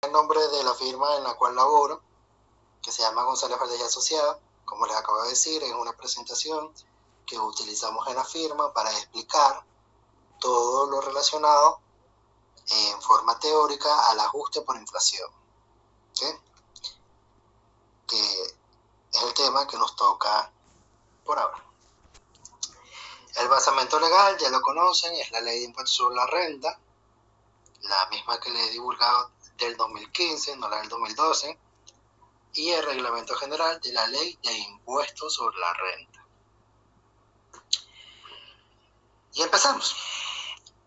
el nombre de la firma en la cual laboro, que se llama González Valdés y Asociados. Como les acabo de decir, es una presentación que utilizamos en la firma para explicar todo lo relacionado en forma teórica al ajuste por inflación, ¿sí? Que es el tema que nos toca por ahora. El basamento legal, ya lo conocen, es la Ley de Impuestos sobre la Renta, la misma que le he divulgado del 2015, no la del 2012, y el Reglamento General de la Ley de Impuestos sobre la Renta. Y empezamos.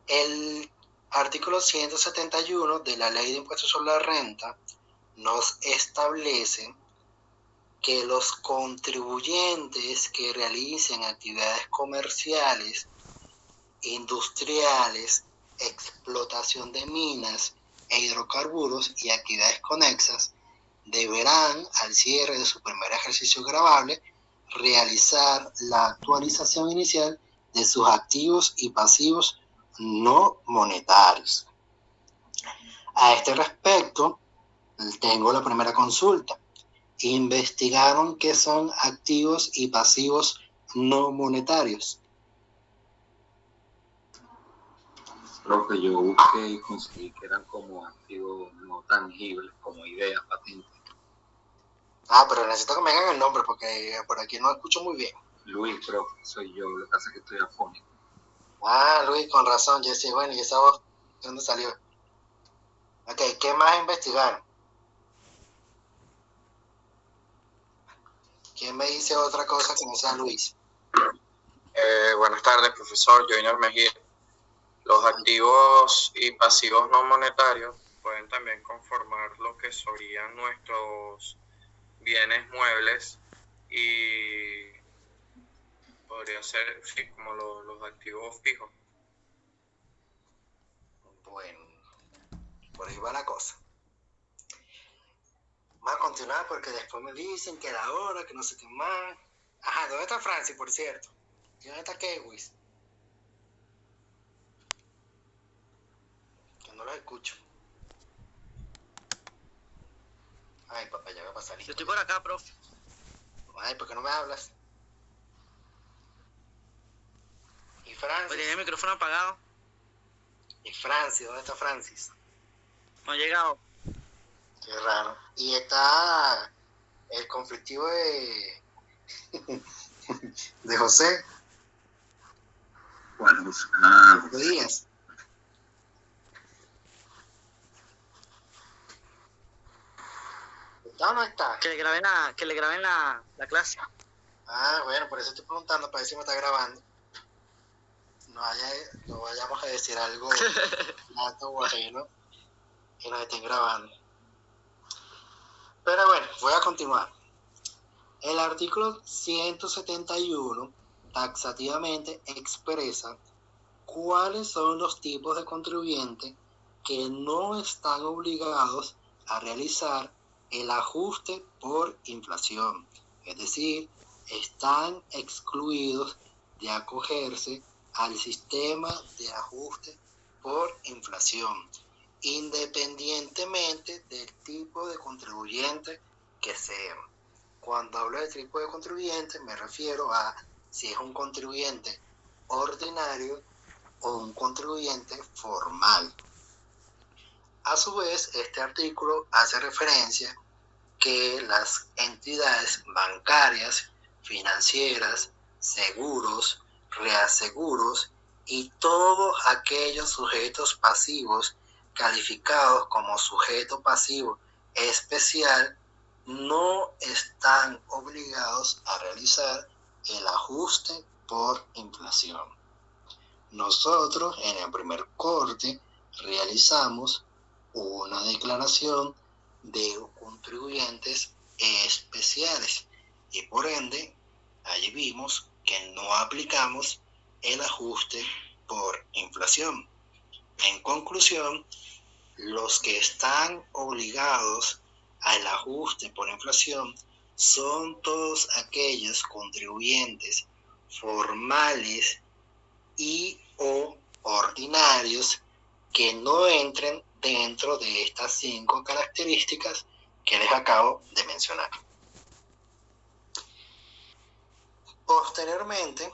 El artículo 171 de la Ley de Impuestos sobre la Renta nos establece que los contribuyentes que realicen actividades comerciales, industriales, explotación de minas e hidrocarburos y actividades conexas deberán, al cierre de su primer ejercicio gravable, realizar la actualización inicial de sus activos y pasivos no monetarios. A este respecto, tengo la primera consulta. ¿Investigaron qué son activos y pasivos no monetarios? Profe, yo busqué y conseguí que eran como activos no tangibles, como ideas, patentes. Pero necesito que me hagan el nombre porque por aquí no escucho muy bien. Luis, profe, soy yo, lo que pasa es que estoy afónico. Luis, con razón, Jesse. Bueno, ¿y esa voz de dónde salió? Ok, ¿qué más investigaron? ¿Quién me dice otra cosa que no sea Luis? Buenas tardes, profesor Joiner Mejía. Los activos y pasivos no monetarios pueden también conformar lo que serían nuestros bienes muebles y podría ser, sí, como los activos fijos. Bueno, por ahí va la cosa. Vamos a continuar porque después me dicen que la hora, que no sé qué más. Ajá, ¿dónde está Francis, por cierto? ¿Y dónde está Kewis? Que no los escucho. Ay, papá, ya va a salir. Yo estoy por acá, profe. Ay, ¿por qué no me hablas? ¿Y Francis? Pues tenía el micrófono apagado. ¿Y Francis? ¿Dónde está Francis? No ha llegado. Qué raro. Y está el conflictivo de de José. Bueno, Díaz. ¿Está o no está? Que le graben la clase. Bueno, por eso estoy preguntando, para ver si me está grabando. No vayamos a decir algo nato o ajeno y nos estén grabando. Pero bueno, voy a continuar. El artículo 171 taxativamente expresa cuáles son los tipos de contribuyentes que no están obligados a realizar el ajuste por inflación. Es decir, están excluidos de acogerse al sistema de ajuste por inflación, independientemente del tipo de contribuyente que sean. Cuando hablo de tipo de contribuyente me refiero a si es un contribuyente ordinario o un contribuyente formal. A su vez, este artículo hace referencia que las entidades bancarias, financieras, seguros, reaseguros y todos aquellos sujetos pasivos calificados como sujeto pasivo especial no están obligados a realizar el ajuste por inflación. Nosotros en el primer corte realizamos una declaración de contribuyentes especiales y por ende allí vimos que no aplicamos el ajuste por inflación. En conclusión, los que están obligados al ajuste por inflación son todos aquellos contribuyentes formales y o ordinarios que no entren dentro de estas 5 características que les acabo de mencionar. Posteriormente,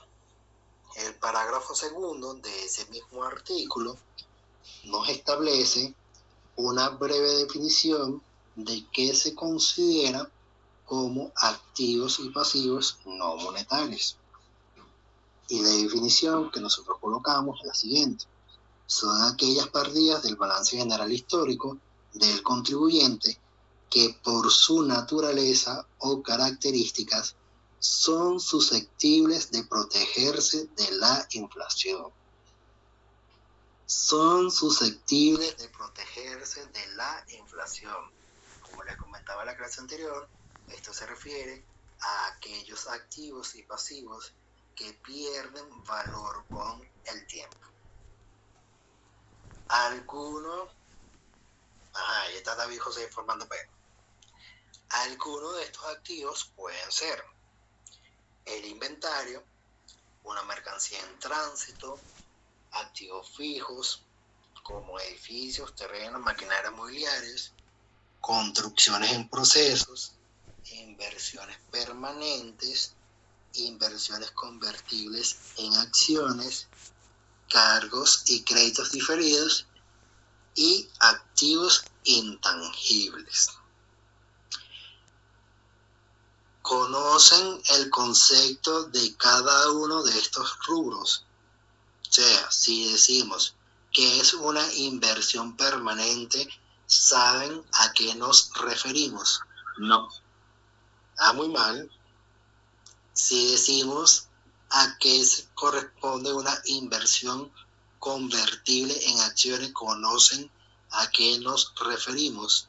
el parágrafo segundo de ese mismo artículo nos establece una breve definición de qué se considera como activos y pasivos no monetarios. Y la definición que nosotros colocamos es la siguiente: son aquellas partidas del balance general histórico del contribuyente que por su naturaleza o características son susceptibles de protegerse de la inflación. Son susceptibles de protegerse de la inflación. Como les comentaba en la clase anterior, esto se refiere a aquellos activos y pasivos que pierden valor con el tiempo. Algunos, ahí está David José formando pego. Algunos de estos activos pueden ser el inventario, una mercancía en tránsito, activos fijos como edificios, terrenos, maquinarias mobiliarias, construcciones en procesos, inversiones permanentes, inversiones convertibles en acciones, cargos y créditos diferidos y activos intangibles. ¿Conocen el concepto de cada uno de estos rubros? O sea, si decimos que es una inversión permanente, ¿saben a qué nos referimos? No. Muy mal. Si decimos a qué corresponde una inversión convertible en acciones, ¿conocen a qué nos referimos?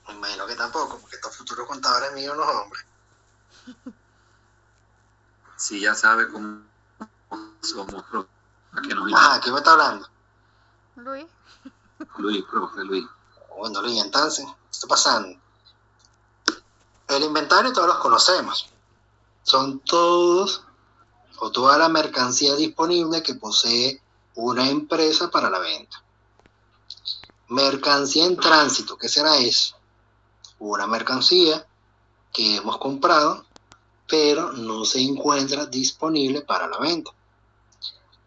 Me imagino que tampoco, porque estos futuros contadores míos no, hombre. Si ya sabe cómo somos, profe. ¿Quién me está hablando? Luis, profe, Luis. Bueno, Luis, entonces, ¿qué está pasando? El inventario todos los conocemos. Son todos o toda la mercancía disponible que posee una empresa para la venta. Mercancía en tránsito, ¿qué será eso? Una mercancía que hemos comprado, pero no se encuentra disponible para la venta.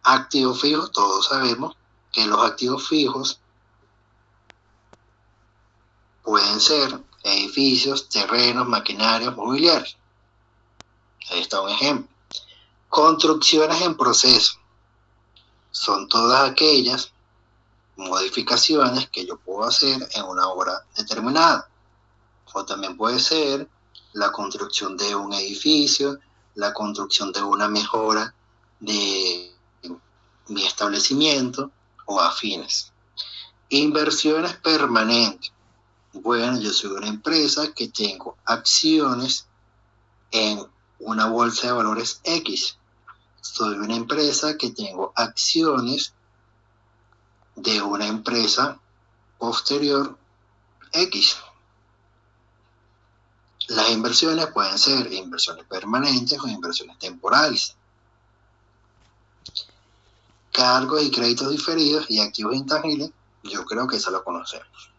Activos fijos, todos sabemos que los activos fijos pueden ser edificios, terrenos, maquinarias, mobiliarios. Ahí está un ejemplo. Construcciones en proceso. Son todas aquellas modificaciones que yo puedo hacer en una obra determinada. O también puede ser la construcción de un edificio, la construcción de una mejora de mi establecimiento o afines. Inversiones permanentes. Bueno, yo soy una empresa que tengo acciones en una bolsa de valores X. Soy una empresa que tengo acciones de una empresa posterior X. Las inversiones pueden ser inversiones permanentes o inversiones temporales. Cargos y créditos diferidos y activos intangibles, yo creo que eso lo conocemos.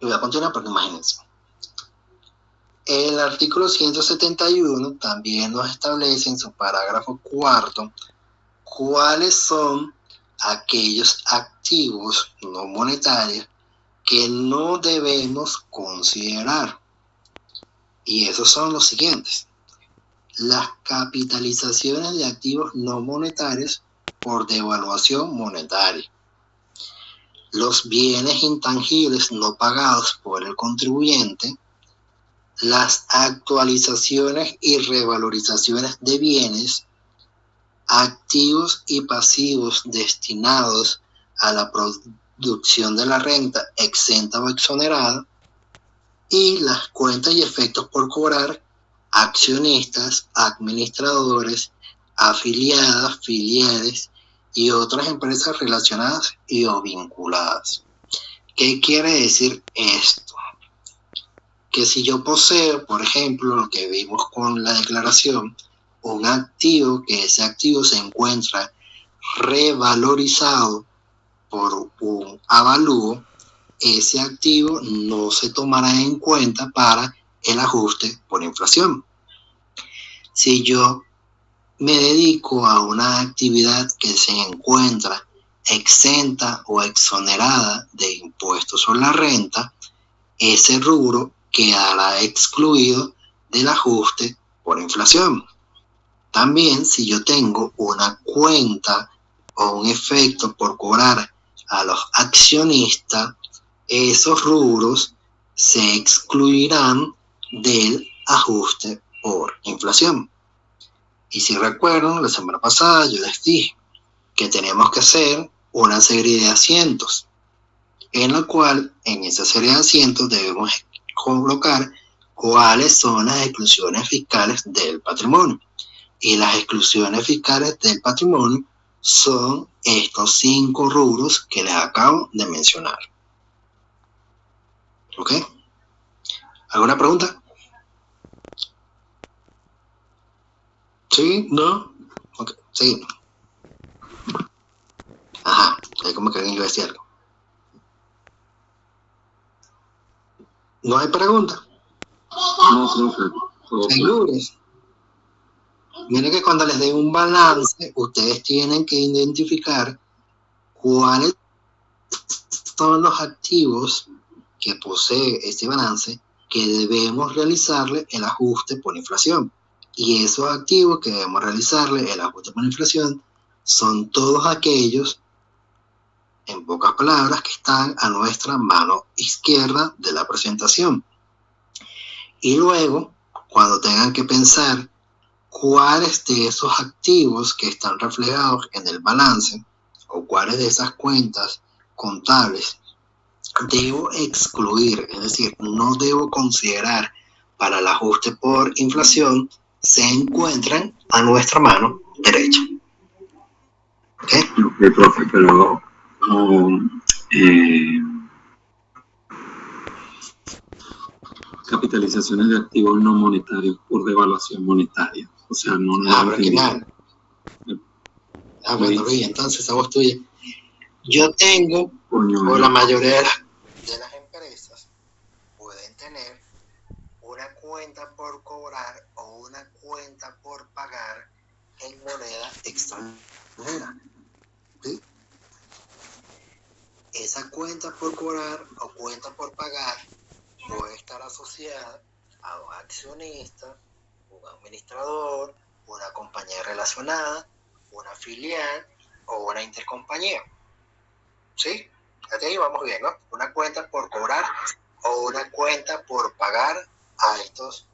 Y voy a continuar porque imagínense. El artículo 171 también nos establece en su parágrafo cuarto cuáles son aquellos activos no monetarios que no debemos considerar. Y esos son los siguientes: las capitalizaciones de activos no monetarios por devaluación monetaria, los bienes intangibles no pagados por el contribuyente, las actualizaciones y revalorizaciones de bienes, activos y pasivos destinados a la producción de la renta exenta o exonerada, y las cuentas y efectos por cobrar, accionistas, administradores, afiliadas, filiales y otras empresas relacionadas y o vinculadas. ¿Qué quiere decir esto? Que si yo poseo, por ejemplo, lo que vimos con la declaración, un activo, que ese activo se encuentra revalorizado por un avalúo, ese activo no se tomará en cuenta para el ajuste por inflación. Si yo me dedico a una actividad que se encuentra exenta o exonerada de impuestos sobre la renta, ese rubro quedará excluido del ajuste por inflación. También, si yo tengo una cuenta o un efecto por cobrar a los accionistas, esos rubros se excluirán del ajuste por inflación. Y si recuerdan, la semana pasada yo les dije que tenemos que hacer una serie de asientos, en la cual en esa serie de asientos debemos colocar cuáles son las exclusiones fiscales del patrimonio. Y las exclusiones fiscales del patrimonio son estos 5 rubros que les acabo de mencionar. ¿Ok? ¿Alguna pregunta? ¿Sí? ¿No? Ok, seguimos. Ajá, ahí como que alguien iba a decir algo. ¿No hay pregunta? No, profe. ¿Seguros? Miren que cuando les dé un balance, ustedes tienen que identificar cuáles son los activos que posee este balance que debemos realizarle el ajuste por inflación. Y esos activos que debemos realizarle el ajuste por inflación son todos aquellos, en pocas palabras, que están a nuestra mano izquierda de la presentación. Y luego, cuando tengan que pensar cuáles de esos activos que están reflejados en el balance o cuáles de esas cuentas contables debo excluir, es decir, no debo considerar para el ajuste por inflación, se encuentran a nuestra mano derecha. ¿Ok? Ok, profe, pero capitalizaciones de activos no monetarios por devaluación monetaria. O sea, no pero qué mal. Bueno, Luis, entonces esa voz tuya. Yo tengo, o la mayoría de las empresas pueden tener una cuenta por cobrar o una cuenta por pagar en moneda extranjera. ¿Sí? Esa cuenta por cobrar o cuenta por pagar puede estar asociada a un accionista, un administrador, una compañía relacionada, una filial o una intercompañía. ¿Sí? Hasta ahí vamos bien, ¿no? Una cuenta por cobrar o una cuenta por pagar a estos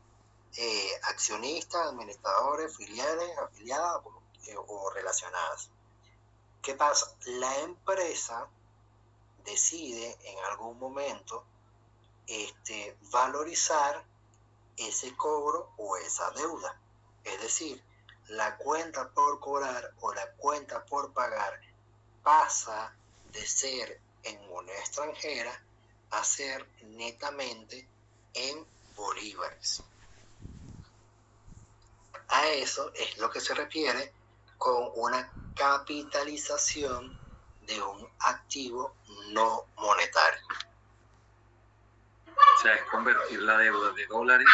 accionistas, administradores, filiales, afiliadas o relacionadas. ¿Qué pasa? La empresa decide en algún momento valorizar ese cobro o esa deuda. Es decir, la cuenta por cobrar o la cuenta por pagar pasa de ser en moneda extranjera a ser netamente en bolívares. A eso es lo que se refiere con una capitalización de un activo no monetario. O sea, es convertir la deuda de dólares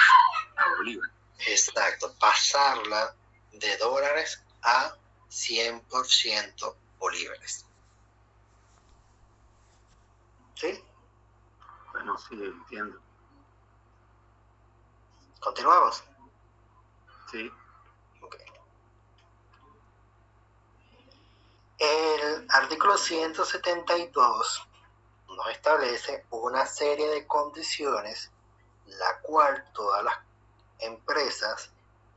a bolívares. Exacto, pasarla de dólares a 100% bolívares. ¿Sí? Bueno, sí, entiendo. ¿Continuamos? Sí. Okay. El artículo 172 nos establece una serie de condiciones la cual todas las empresas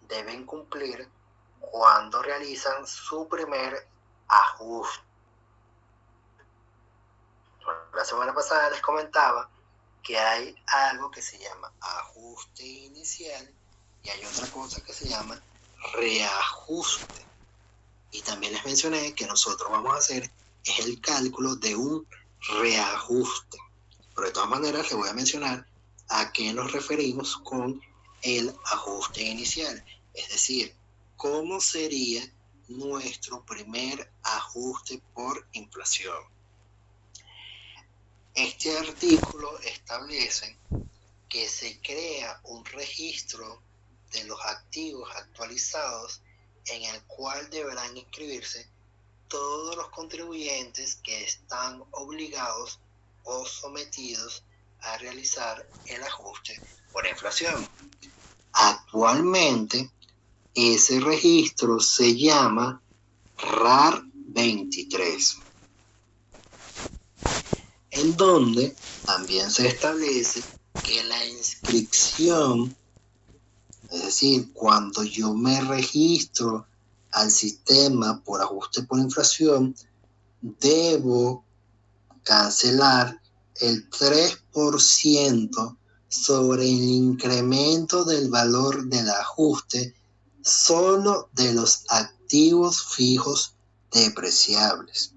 deben cumplir cuando realizan su primer ajuste. La semana pasada les comentaba que hay algo que se llama ajuste inicial y hay otra cosa que se llama reajuste. Y también les mencioné que nosotros vamos a hacer es el cálculo de un reajuste. Pero de todas maneras les voy a mencionar a qué nos referimos con el ajuste inicial. Es decir, cómo sería nuestro primer ajuste por inflación. Este artículo establece que se crea un registro de los activos actualizados en el cual deberán inscribirse todos los contribuyentes que están obligados o sometidos a realizar el ajuste por inflación. Actualmente, ese registro se llama RAR 23, en donde también se establece que la inscripción, es decir, cuando yo me registro al sistema por ajuste por inflación, debo cancelar el 3% sobre el incremento del valor del ajuste solo de los activos fijos depreciables.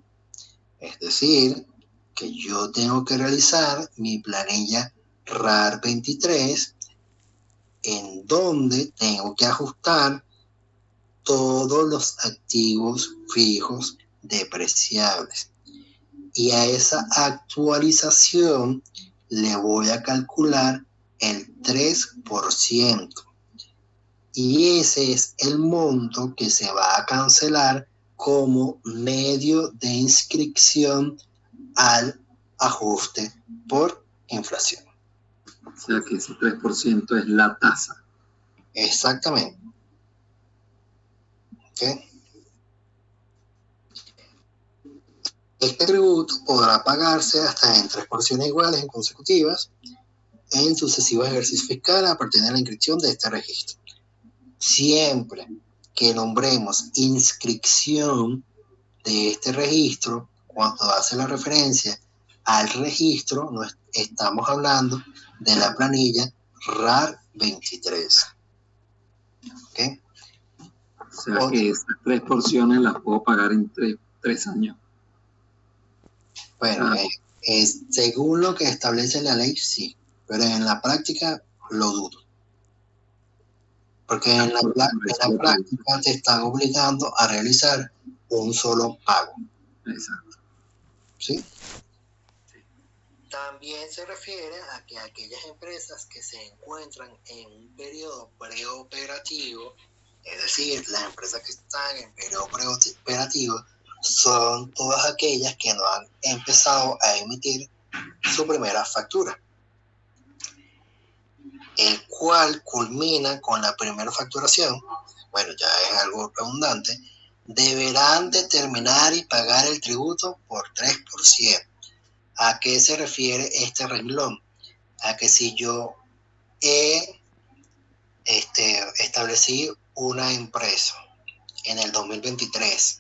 Es decir, que yo tengo que realizar mi planilla RAR 23 en donde tengo que ajustar todos los activos fijos depreciables. Y a esa actualización le voy a calcular el 3%. Y ese es el monto que se va a cancelar como medio de inscripción al ajuste por inflación. O sea que ese 3% es la tasa. Exactamente. ¿Okay? Este tributo podrá pagarse hasta en 3 porciones iguales en consecutivas en sucesivos ejercicios fiscales a partir de la inscripción de este registro. Siempre que nombremos inscripción de este registro, cuando hace la referencia al registro, no estamos hablando de la planilla RAR 23. ¿Okay? O sea que esas 3 porciones las puedo pagar en 3 años. Bueno, según lo que establece la ley, sí, pero en la práctica lo dudo. Porque en la práctica te están obligando a realizar un solo pago. Exacto. ¿Sí? También se refiere a que aquellas empresas que se encuentran en un periodo preoperativo, es decir, las empresas que están en periodo preoperativo, son todas aquellas que no han empezado a emitir su primera factura, el cual culmina con la primera facturación. Bueno, ya es algo redundante. Deberán determinar y pagar el tributo por 3%. ¿A qué se refiere este renglón? A que si yo establecí una empresa en el 2023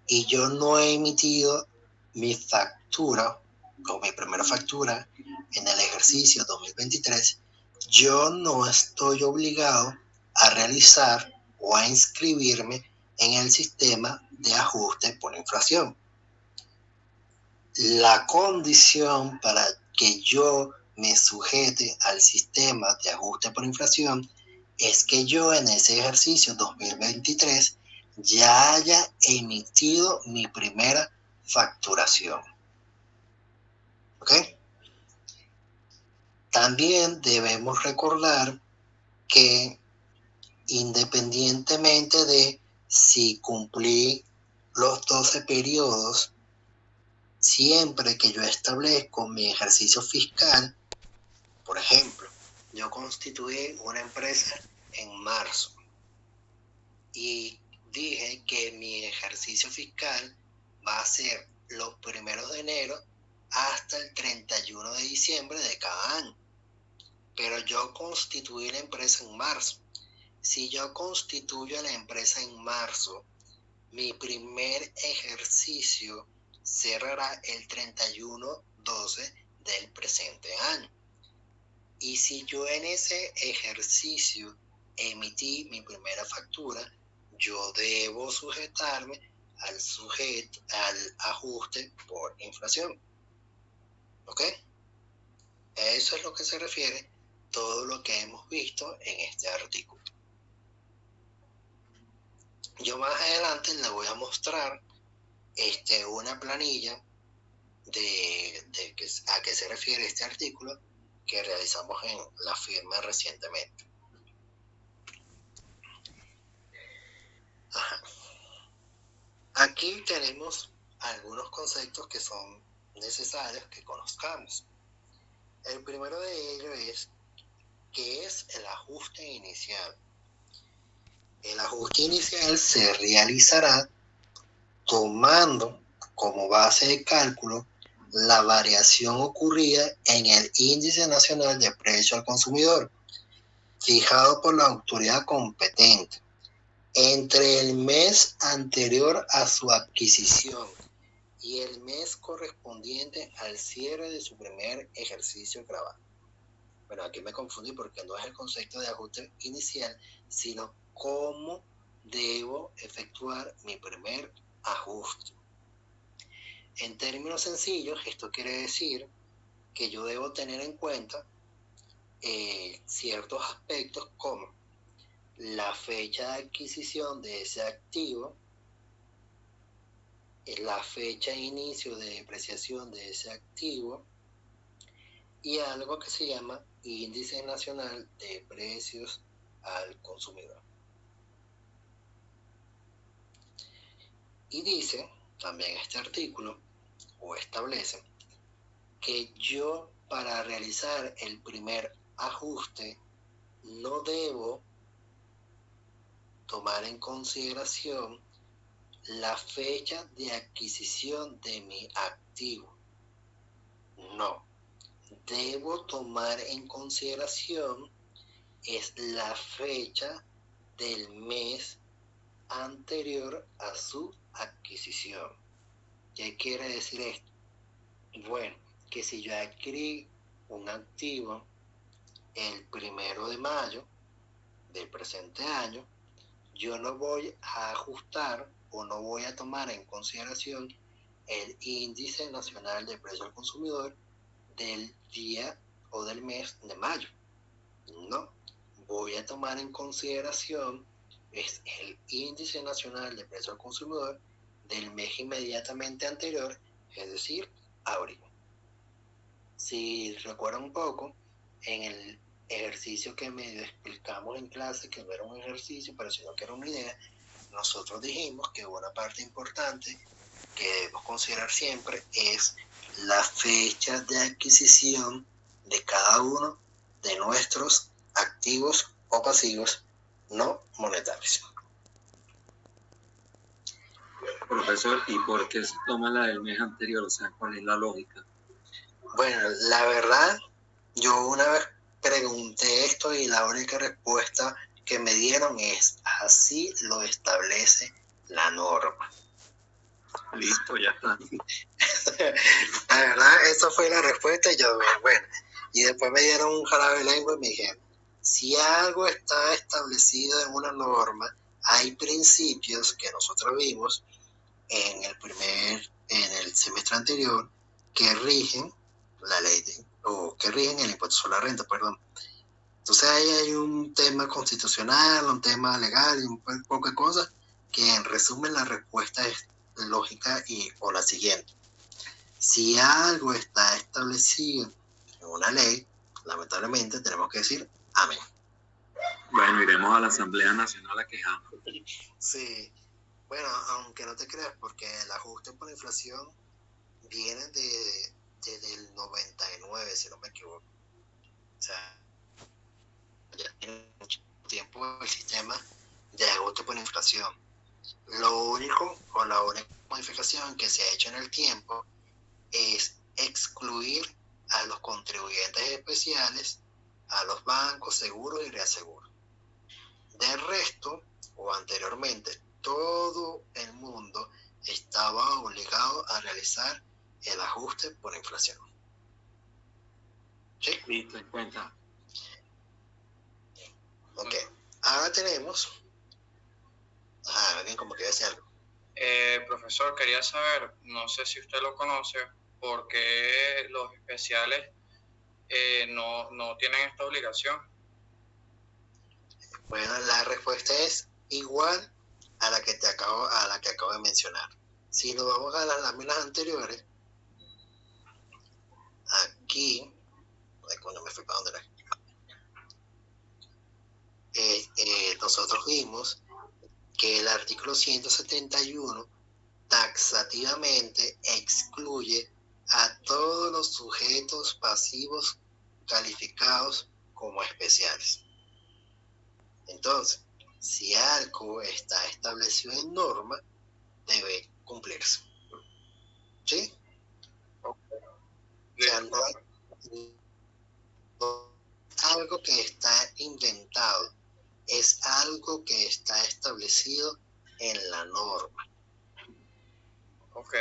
y yo no he emitido mi factura o mi primera factura en el ejercicio 2023, yo no estoy obligado a realizar o a inscribirme en el sistema de ajuste por inflación. La condición para que yo me sujete al sistema de ajuste por inflación es que yo en ese ejercicio 2023 ya haya emitido mi primera facturación. ¿Ok? También debemos recordar que independientemente de si cumplí los 12 periodos, siempre que yo establezco mi ejercicio fiscal, por ejemplo, yo constituí una empresa en marzo y dije que mi ejercicio fiscal va a ser los primeros de enero hasta el 31 de diciembre de cada año. Pero yo constituí la empresa en marzo. Si yo constituyo la empresa en marzo, mi primer ejercicio cerrará el 31/12 del presente año. Y si yo en ese ejercicio emití mi primera factura, yo debo sujetarme al ajuste por inflación. ¿Ok? Eso es lo que se refiere todo lo que hemos visto en este artículo. Yo más adelante le voy a mostrar una planilla a qué se refiere este artículo que realizamos en la firma recientemente. Ajá. Aquí tenemos algunos conceptos que son necesarios que conozcamos. El primero de ellos es ¿qué es el ajuste inicial? El ajuste inicial se realizará tomando como base de cálculo la variación ocurrida en el Índice Nacional de Precio al Consumidor, fijado por la autoridad competente, entre el mes anterior a su adquisición y el mes correspondiente al cierre de su primer ejercicio grabado. Bueno, aquí me confundí porque no es el concepto de ajuste inicial, sino cómo debo efectuar mi primer ajuste. En términos sencillos, esto quiere decir que yo debo tener en cuenta ciertos aspectos como la fecha de adquisición de ese activo, la fecha de inicio de depreciación de ese activo y algo que se llama Índice Nacional de Precios al Consumidor. Y dice también este artículo, o establece, que yo para realizar el primer ajuste no debo tomar en consideración la fecha de adquisición de mi activo. No, debo tomar en consideración es la fecha del mes anterior a su adquisición. ¿Qué quiere decir esto? Bueno, que si yo adquirí un activo el 1 de mayo del presente año, yo no voy a ajustar o no voy a tomar en consideración el Índice Nacional de Precio al Consumidor del día o del mes de mayo. No, voy a tomar en consideración es el Índice Nacional de Precio al Consumidor del mes inmediatamente anterior, es decir, abril. Si recuerdan un poco, en el ejercicio que medio explicamos en clase, que no era un ejercicio, pero sino que era una idea, nosotros dijimos que una parte importante que debemos considerar siempre es la fecha de adquisición de cada uno de nuestros activos o pasivos no monetarios. Profesor, ¿y por qué se toma la del mes anterior? O sea, ¿cuál es la lógica? Bueno, la verdad, yo una vez pregunté esto y la única respuesta que me dieron es así lo establece la norma. Listo, ya está. La verdad, esa fue la respuesta y yo, bueno, y después me dieron un jarabe de lengua y me dijeron, si algo está establecido en una norma, hay principios que nosotros vimos en el semestre anterior que rigen la ley o que rigen el impuesto sobre la renta, perdón. Entonces ahí hay un tema constitucional, un tema legal y un poco de cosas que en resumen la respuesta es lógica o la siguiente. Si algo está establecido en una ley, lamentablemente tenemos que decir amén. Bueno, iremos a la Asamblea Nacional a quejarnos. Sí, bueno, aunque no te creas, porque el ajuste por inflación viene desde el 99, si no me equivoco. O sea, ya tiene mucho tiempo el sistema de ajuste por inflación. Lo único, o la única modificación que se ha hecho en el tiempo es excluir a los contribuyentes especiales, a los bancos, seguros y reaseguros. De resto, o anteriormente, todo el mundo estaba obligado a realizar el ajuste por inflación. ¿Sí? Listo, en cuenta. Ok, ahora tenemos... alguien como que decía algo. Profesor, quería saber, no sé si usted lo conoce, por qué los especiales no tienen esta obligación. Bueno, la respuesta es igual a la que acabo de mencionar. Si nos vamos a las láminas anteriores, aquí, cuando me fui para donde era, nosotros vimos que el artículo 171 taxativamente excluye a todos los sujetos pasivos calificados como especiales. Entonces, si algo está establecido en norma, debe cumplirse. ¿Sí? O sea, no es algo que está inventado, es algo que está establecido en la norma. Ok.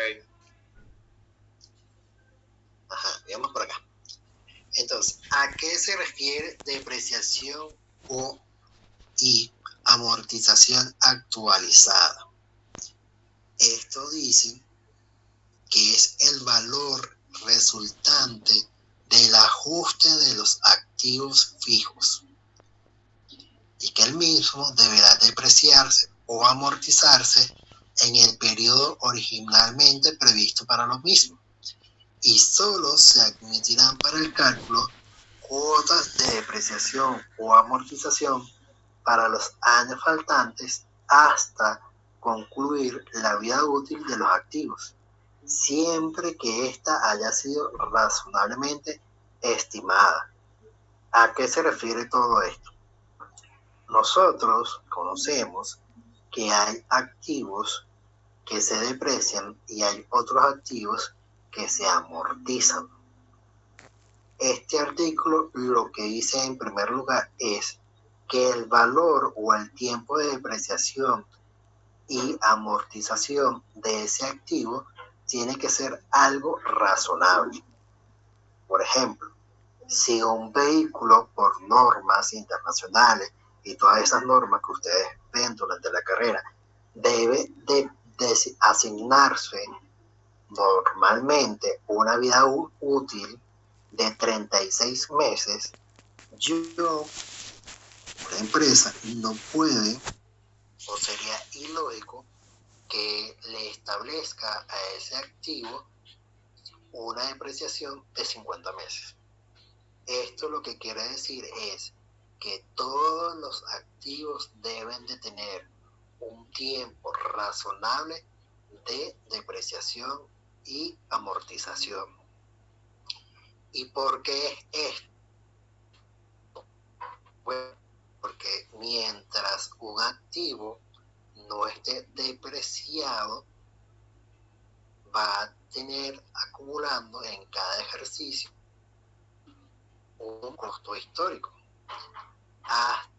Ajá, digamos por acá. Entonces, ¿a qué se refiere depreciación y amortización actualizada? Esto dice que es el valor resultante del ajuste de los activos fijos y que el mismo deberá depreciarse o amortizarse en el periodo originalmente previsto para lo mismo, y solo se admitirán para el cálculo cuotas de depreciación o amortización para los años faltantes hasta concluir la vida útil de los activos, siempre que ésta haya sido razonablemente estimada. ¿A qué se refiere todo esto? Nosotros conocemos que hay activos que se deprecian y hay otros activos que se amortizan. Este artículo lo que dice en primer lugar es que el valor o el tiempo de depreciación y amortización de ese activo tiene que ser algo razonable. Por ejemplo, si un vehículo, por normas internacionales y todas esas normas que ustedes ven durante la carrera, debe de asignarse normalmente una vida útil de 36 meses, yo, la empresa, no puede o sería ilógico que le establezca a ese activo una depreciación de 50 meses. Esto lo que quiere decir es que todos los activos deben de tener un tiempo razonable de depreciación y amortización. ¿Y por qué es esto? Bueno, porque mientras un activo no esté depreciado, va a tener acumulando en cada ejercicio un costo histórico, a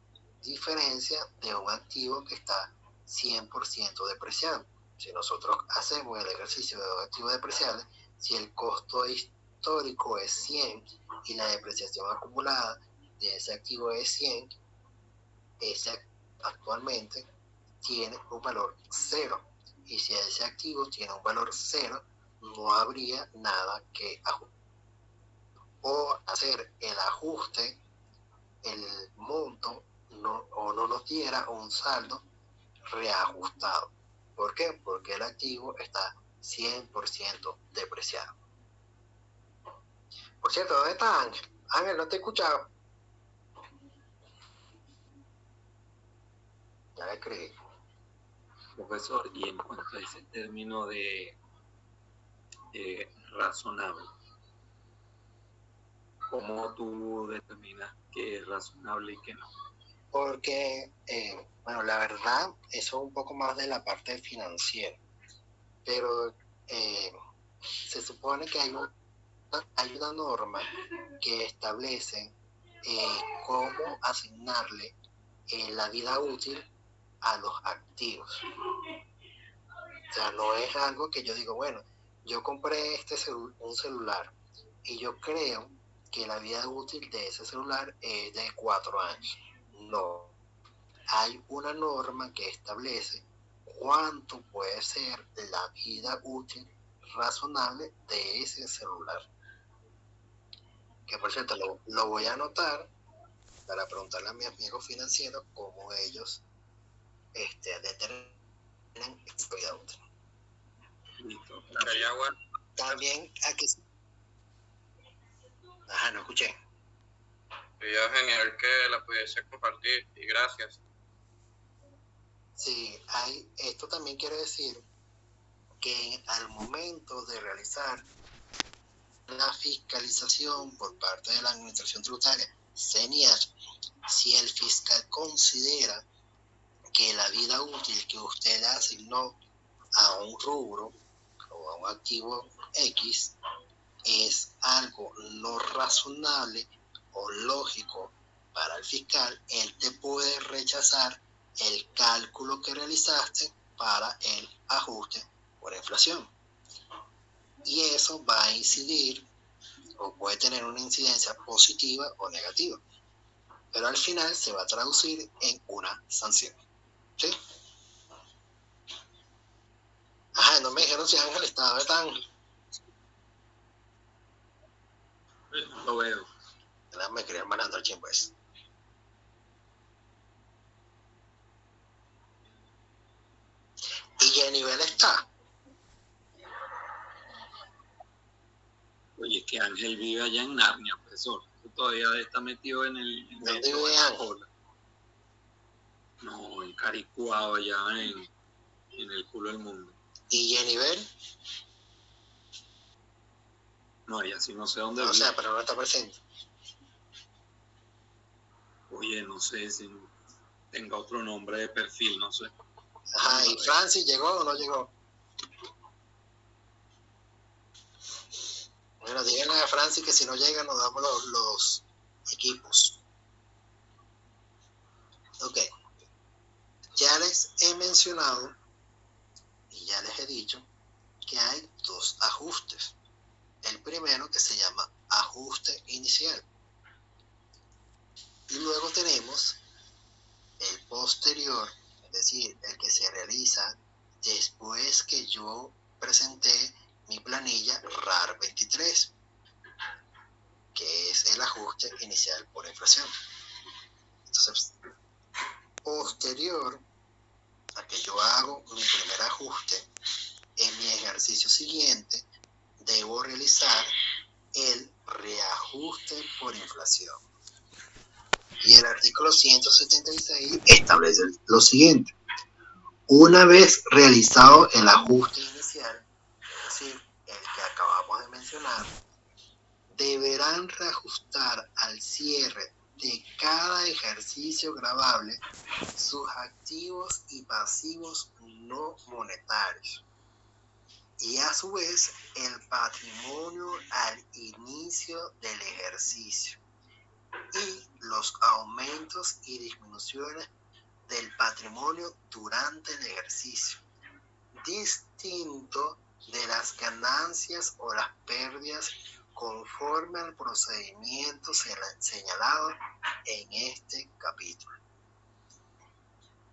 diferencia de un activo que está 100% depreciado. Si nosotros hacemos el ejercicio de un activo depreciable, si el costo histórico es 100 y la depreciación acumulada de ese activo es 100, ese actualmente tiene un valor 0. Y si ese activo tiene un valor 0, no habría nada que ajustar o hacer el ajuste, el monto no nos diera un saldo reajustado. ¿Por qué? Porque el activo está 100% depreciado. Por cierto, ¿dónde está Ángel? Ángel, no te he escuchado. Ya le escribí. Profesor, y en cuanto a ese término de razonable, ¿cómo tú determinas qué es razonable y qué no? Porque, bueno, la verdad, eso es un poco más de la parte financiera, pero se supone que hay una norma que establece cómo asignarle la vida útil a los activos. O sea, no es algo que yo digo, bueno, yo compré un celular y yo creo que la vida útil de ese celular es de 4 años. No. Hay una norma que establece cuánto puede ser la vida útil razonable de ese celular. Que por cierto, lo voy a anotar para preguntarle a mis amigos financieros cómo ellos determinan esta vida útil. Listo. Sería bueno. También aquí... Ajá, no escuché. Sería genial que la pudiese compartir y gracias. Sí, esto también quiere decir que al momento de realizar la fiscalización por parte de la Administración Tributaria, CENIAT, si el fiscal considera que la vida útil que usted asignó a un rubro o a un activo X es algo no razonable o lógico para el fiscal, él te puede rechazar el cálculo que realizaste para el ajuste por inflación. Y eso va a incidir o puede tener una incidencia positiva o negativa. Pero al final se va a traducir en una sanción. ¿Sí? Ajá, no me dijeron si Ángel estaba tan... Lo veo. Me quería mandar quién pues. Y a nivel está. Oye, es que Ángel vive allá en Narnia, profesor. Todavía está metido en el... ¿Dónde vive Ángel? No, en Caricuao, allá en el culo del mundo. ¿Y a nivel? No, ella sí no sé dónde No, vive. o sea, pero no está presente. Oye, no sé si tenga otro nombre de perfil, no sé. Ajá, ¿y Francis llegó o no llegó? Bueno, díganle a Francis que si no llega nos damos los equipos. Ok. Ya les he mencionado y ya les he dicho que hay dos ajustes. El primero que se llama ajuste inicial. Y luego tenemos el posterior, es decir, el que se realiza después que yo presenté mi planilla RAR 23, que es el ajuste inicial por inflación. Entonces, posterior a que yo hago mi primer ajuste, en mi ejercicio siguiente debo realizar el reajuste por inflación. Y el artículo 176 establece lo siguiente. Una vez realizado el ajuste inicial, es decir, el que acabamos de mencionar, deberán reajustar al cierre de cada ejercicio gravable sus activos y pasivos no monetarios y a su vez el patrimonio al inicio del ejercicio y los aumentos y disminuciones del patrimonio durante el ejercicio, distinto de las ganancias o las pérdidas conforme al procedimiento señalado en este capítulo.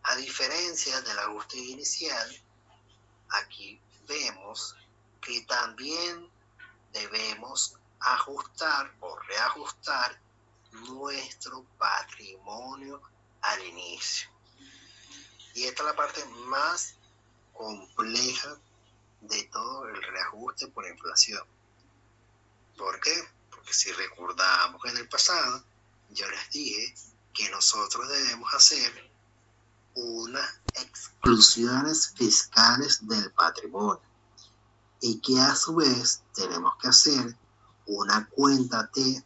A diferencia del ajuste inicial, aquí vemos que también debemos ajustar o reajustar nuestro patrimonio al inicio. Y esta es la parte más compleja de todo el reajuste por inflación. ¿Por qué? Porque si recordamos en el pasado, yo les dije que nosotros debemos hacer unas exclusiones fiscales del patrimonio y que a su vez tenemos que hacer una cuenta T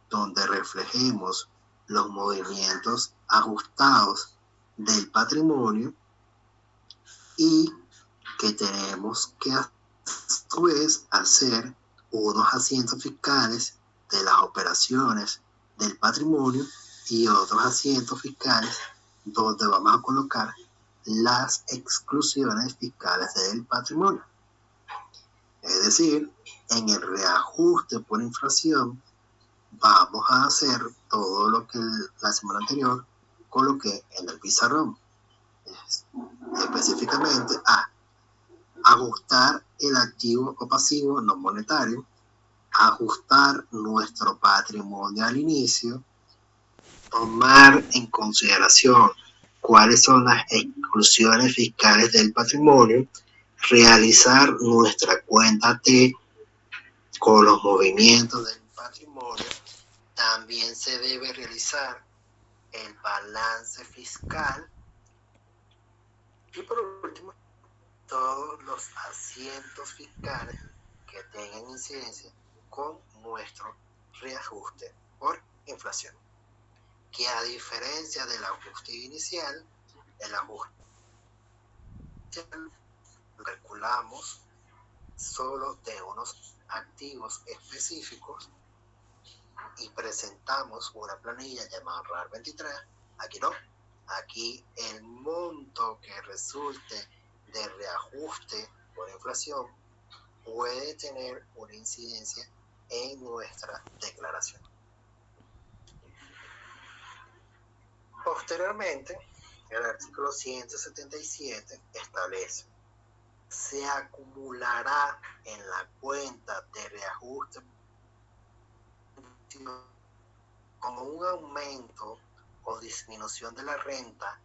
donde reflejemos los movimientos ajustados del patrimonio y que tenemos que a su vez hacer unos asientos fiscales de las operaciones del patrimonio y otros asientos fiscales donde vamos a colocar las exclusiones fiscales del patrimonio. Es decir, en el reajuste por inflación vamos a hacer todo lo que la semana anterior coloqué en el pizarrón. Específicamente a ajustar el activo o pasivo no monetario, ajustar nuestro patrimonio al inicio, tomar en consideración cuáles son las exclusiones fiscales del patrimonio, realizar nuestra cuenta T con los movimientos del patrimonio. También se debe realizar el balance fiscal y por último todos los asientos fiscales que tengan incidencia con nuestro reajuste por inflación, que a diferencia del ajuste inicial, el ajuste lo calculamos solo de unos activos específicos y presentamos una planilla llamada RAR 23. Aquí no, aquí el monto que resulte de reajuste por inflación puede tener una incidencia en nuestra declaración. Posteriormente, el artículo 177 establece: se acumulará en la cuenta de reajuste como un aumento o disminución de la renta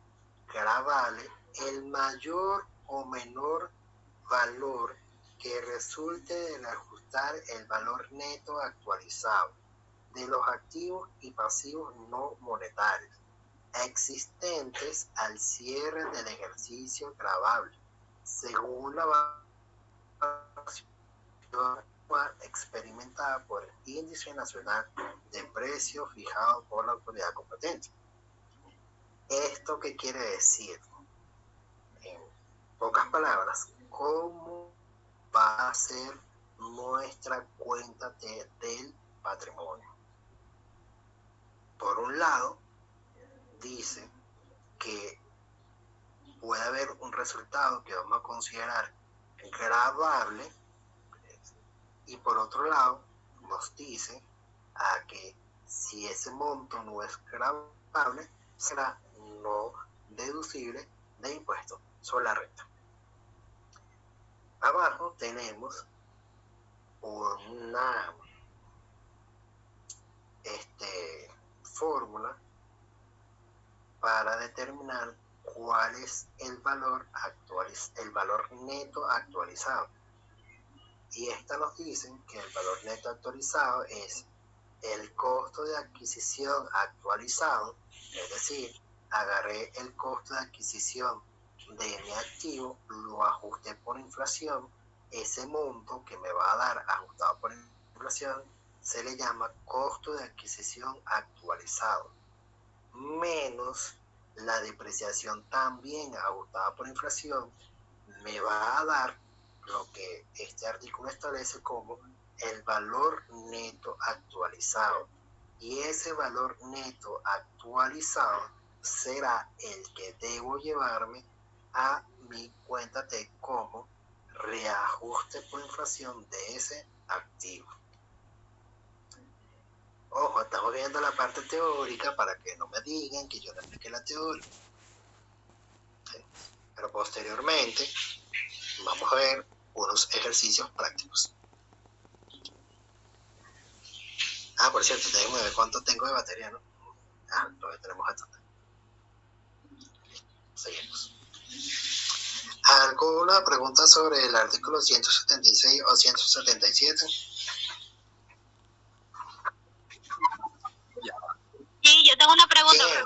gravable el mayor o menor valor que resulte de ajustar el valor neto actualizado de los activos y pasivos no monetarios existentes al cierre del ejercicio gravable, según la variación experimentada por el Índice Nacional de Precios fijado por la autoridad competente. ¿Esto qué quiere decir? En pocas palabras, ¿cómo va a ser nuestra cuenta del patrimonio? Por un lado, dice que puede haber un resultado que vamos a considerar gravable, y por otro lado nos dice a que si ese monto no es gravable, será no deducible de impuesto sobre la renta. Abajo tenemos una fórmula para determinar cuál es el valor neto actualizado. Y esta nos dice que el valor neto actualizado es el costo de adquisición actualizado, es decir, agarré el costo de adquisición de mi activo, lo ajusté por inflación, ese monto que me va a dar ajustado por inflación se le llama costo de adquisición actualizado, menos la depreciación también ajustada por inflación, me va a dar lo que este artículo establece como el valor neto actualizado. Y ese valor neto actualizado será el que debo llevarme a mi cuenta T como reajuste por inflación de ese activo. Ojo, estamos viendo la parte teórica para que no me digan que yo no expliqué la teoría. ¿Sí? Pero posteriormente vamos a ver unos ejercicios prácticos. Por cierto, déjenme ver cuánto tengo de batería, ¿no? Todavía tenemos bastante. Seguimos. ¿Alguna pregunta sobre el artículo 176 o 177? Sí, yo tengo una pregunta. ¿Quién?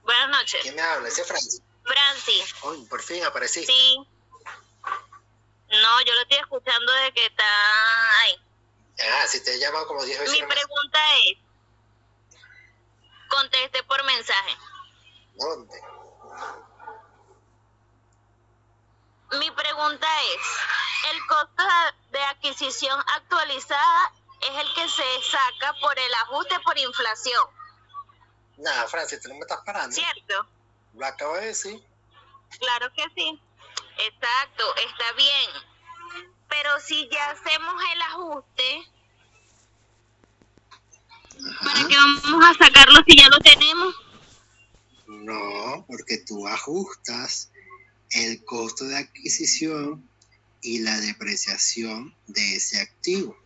Buenas noches. ¿Quién me habla? ¿Ese es Francis? Francis. Oh, por fin apareciste. Sí. No, yo lo estoy escuchando desde que está ahí. Si te he llamado como 10 veces. Mi pregunta es, conteste por mensaje. ¿Dónde? Mi pregunta es, ¿el costo de adquisición actualizada es el que se saca por el ajuste por inflación? Nada, Francis, tú no me estás parando. ¿Cierto? Lo acabo de decir. Claro que sí. Exacto, está bien. Pero si ya hacemos el ajuste, ¿para qué vamos a sacarlo si ya lo tenemos? No, porque tú ajustas el costo de adquisición y la depreciación de ese activo.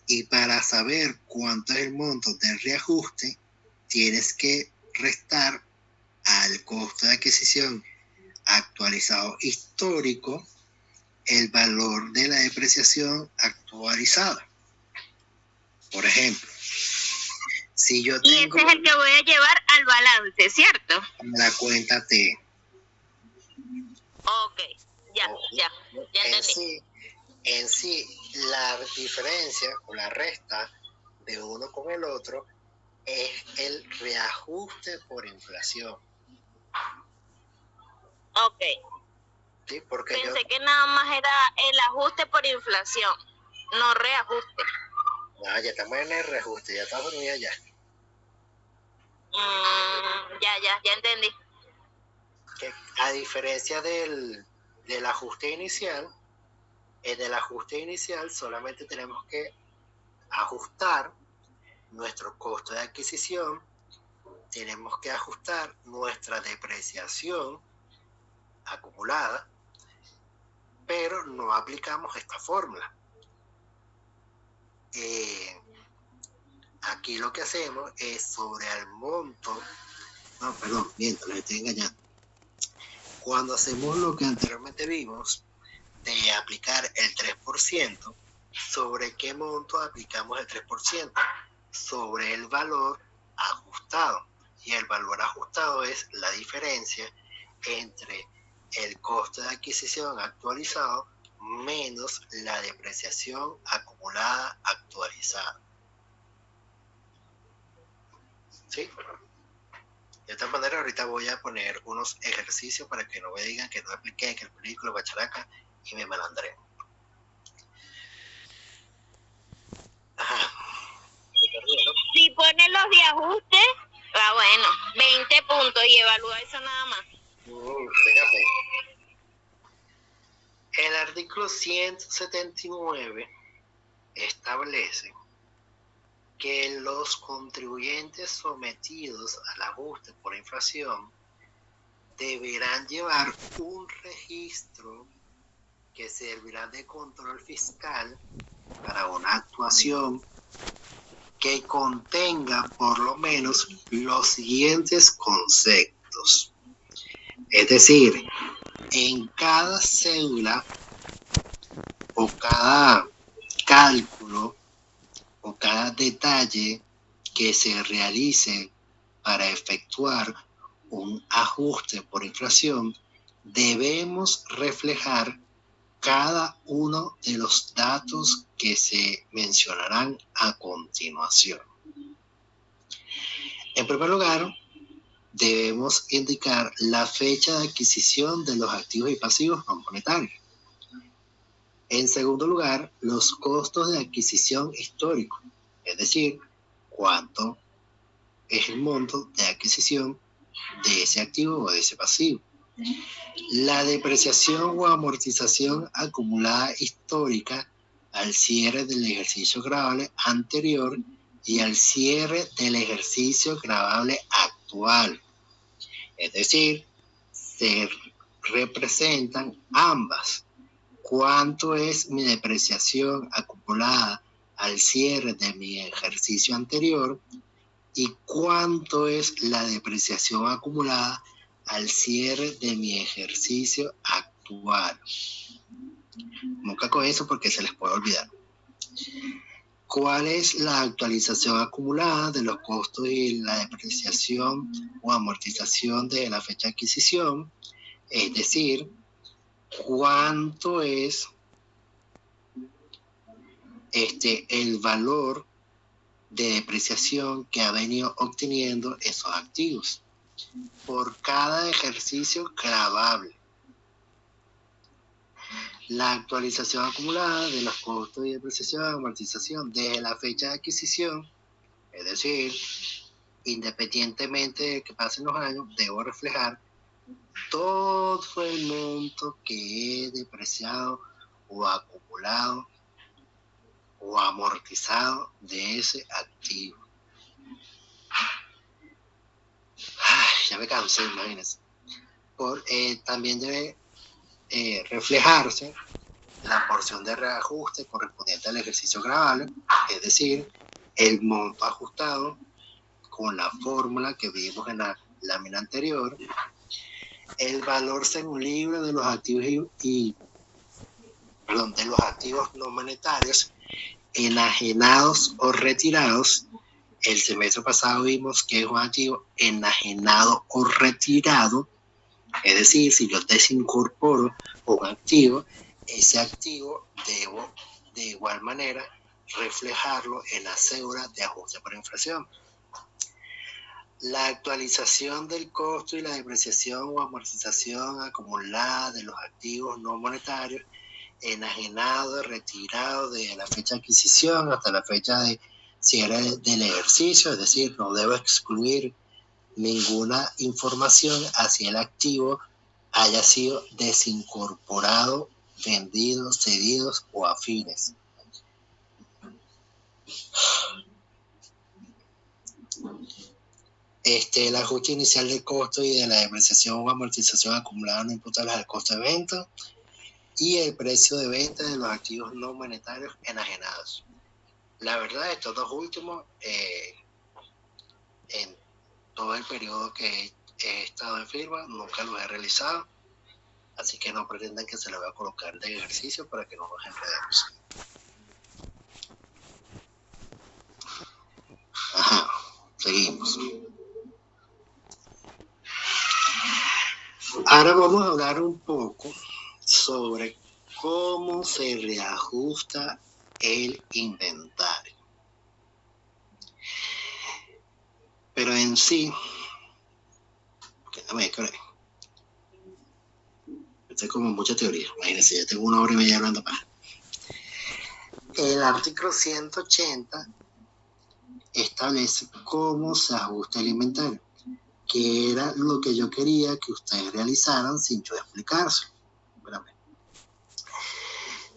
Y para saber cuánto es el monto del reajuste, tienes que restar al costo de adquisición actualizado histórico el valor de la depreciación actualizada. Por ejemplo, si yo Y tengo ese es el que voy a llevar al balance, ¿cierto? la cuenta T, Ok, ya entendí. en sí, la diferencia o la resta de uno con el otro es el reajuste por inflación. Ok, ¿Sí? Porque pensé que nada más era el ajuste por inflación, no reajuste. ya estamos en el reajuste, ya estamos muy allá. Ya entendí. Que a diferencia del ajuste inicial, en el ajuste inicial solamente tenemos que ajustar nuestro costo de adquisición, tenemos que ajustar nuestra depreciación acumulada, pero no aplicamos esta fórmula. Aquí lo que hacemos es sobre el monto, les estoy engañando. Cuando hacemos lo que anteriormente vimos, de aplicar el 3%, ¿sobre qué monto aplicamos el 3%? Sobre el valor ajustado. Y el valor ajustado es la diferencia entre el costo de adquisición actualizado menos la depreciación acumulada actualizada. ¿Sí? De esta manera ahorita voy a poner unos ejercicios para que no me digan que no apliqué, que el película bacharaca y me malandré. Si pone los de ajuste, bueno, 20 puntos y evalúa eso nada más. Fíjate. El artículo 179 establece que los contribuyentes sometidos al ajuste por inflación deberán llevar un registro que servirá de control fiscal para una actuación que contenga por lo menos los siguientes conceptos. Es decir, en cada cédula o cada cálculo o cada detalle que se realice para efectuar un ajuste por inflación, debemos reflejar cada uno de los datos que se mencionarán a continuación. En primer lugar, debemos indicar la fecha de adquisición de los activos y pasivos no monetarios. En segundo lugar, los costos de adquisición históricos, es decir, cuánto es el monto de adquisición de ese activo o de ese pasivo. La depreciación o amortización acumulada histórica al cierre del ejercicio gravable anterior y al cierre del ejercicio gravable actual. Es decir, se representan ambas. ¿Cuánto es mi depreciación acumulada al cierre de mi ejercicio anterior? ¿Y cuánto es la depreciación acumulada al cierre de mi ejercicio actual? Nunca con eso porque se les puede olvidar. ¿Cuál es la actualización acumulada de los costos y la depreciación o amortización de la fecha de adquisición? Es decir, ¿cuánto es el valor de depreciación que ha venido obteniendo esos activos por cada ejercicio gravable? La actualización acumulada de los costos y depreciación y amortización desde la fecha de adquisición, es decir, independientemente de que pasen los años, debo reflejar todo el monto que he depreciado o acumulado o amortizado de ese activo. Ya me cansé, imagínense. También debe reflejarse la porción de reajuste correspondiente al ejercicio gravable, es decir, el monto ajustado con la fórmula que vimos en la lámina anterior, el valor según libro de los activos de los activos no monetarios enajenados o retirados. El semestre pasado vimos que es un activo enajenado o retirado, es decir, si yo desincorporo un activo, ese activo debo de igual manera reflejarlo en la cédula de ajuste por inflación. La actualización del costo y la depreciación o amortización acumulada de los activos no monetarios enajenados, retirados de la fecha de adquisición hasta la fecha de cierre del ejercicio, es decir, no debo excluir ninguna información hacia el activo haya sido desincorporado, vendido, cedidos o afines. El ajuste inicial del costo y de la depreciación o amortización acumulada no imputables al costo de venta y el precio de venta de los activos no monetarios enajenados. La verdad, estos dos últimos, en todo el periodo que he estado en firma, nunca los he realizado, así que no pretendan que se les va a colocar de ejercicio para que no nos enredemos. Ajá, seguimos. Ahora vamos a hablar un poco sobre cómo se reajusta el inventario. Pero en sí, déjame creer. Esto es como mucha teoría. Imagínense, ya tengo 1 hora y media hablando más. El artículo 180 establece cómo se ajusta el inventario, que era lo que yo quería que ustedes realizaran sin yo explicárselo.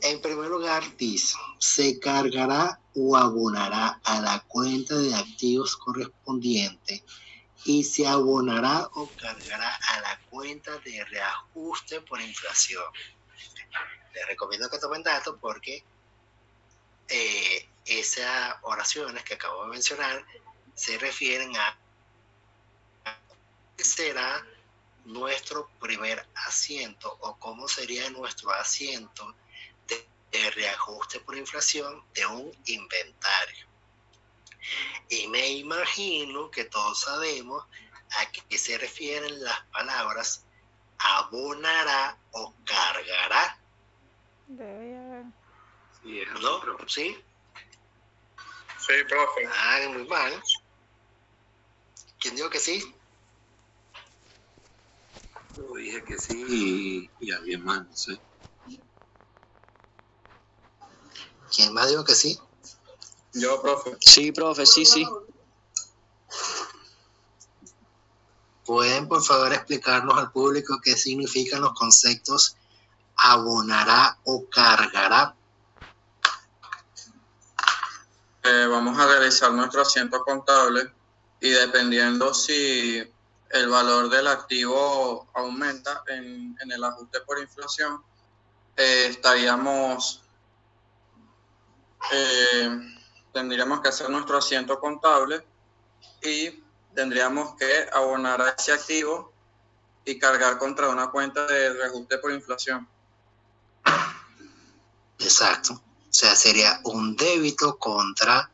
En primer lugar, dice, se cargará o abonará a la cuenta de activos correspondiente y se abonará o cargará a la cuenta de reajuste por inflación. Les recomiendo que tomen datos porque esas oraciones que acabo de mencionar se refieren a qué será nuestro primer asiento o cómo sería nuestro asiento de reajuste por inflación de un inventario. Y me imagino que todos sabemos a qué se refieren las palabras abonará o cargará. Sí, ¿No? ¿Sí? Sí, profe. Ah, muy mal. ¿Quién dijo que sí? Yo dije que sí y alguien más, no sé. ¿Quién más dijo que sí? Yo, profe. Sí, profe, sí. ¿Pueden, por favor, explicarnos al público qué significan los conceptos abonará o cargará? Vamos a realizar nuestro asiento contable y dependiendo si el valor del activo aumenta en el ajuste por inflación, tendríamos que hacer nuestro asiento contable y tendríamos que abonar a ese activo y cargar contra una cuenta de reajuste por inflación. Exacto. O sea, sería un débito contra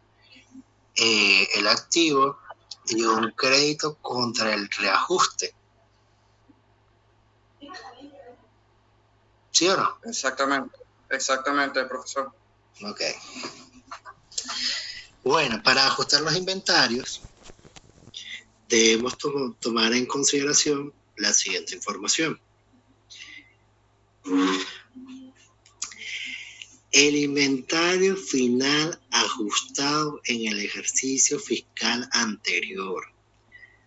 el activo y un crédito contra el reajuste. ¿Sí o no? Exactamente, profesor. Ok. Bueno, para ajustar los inventarios, debemos tomar en consideración la siguiente información. El inventario final ajustado en el ejercicio fiscal anterior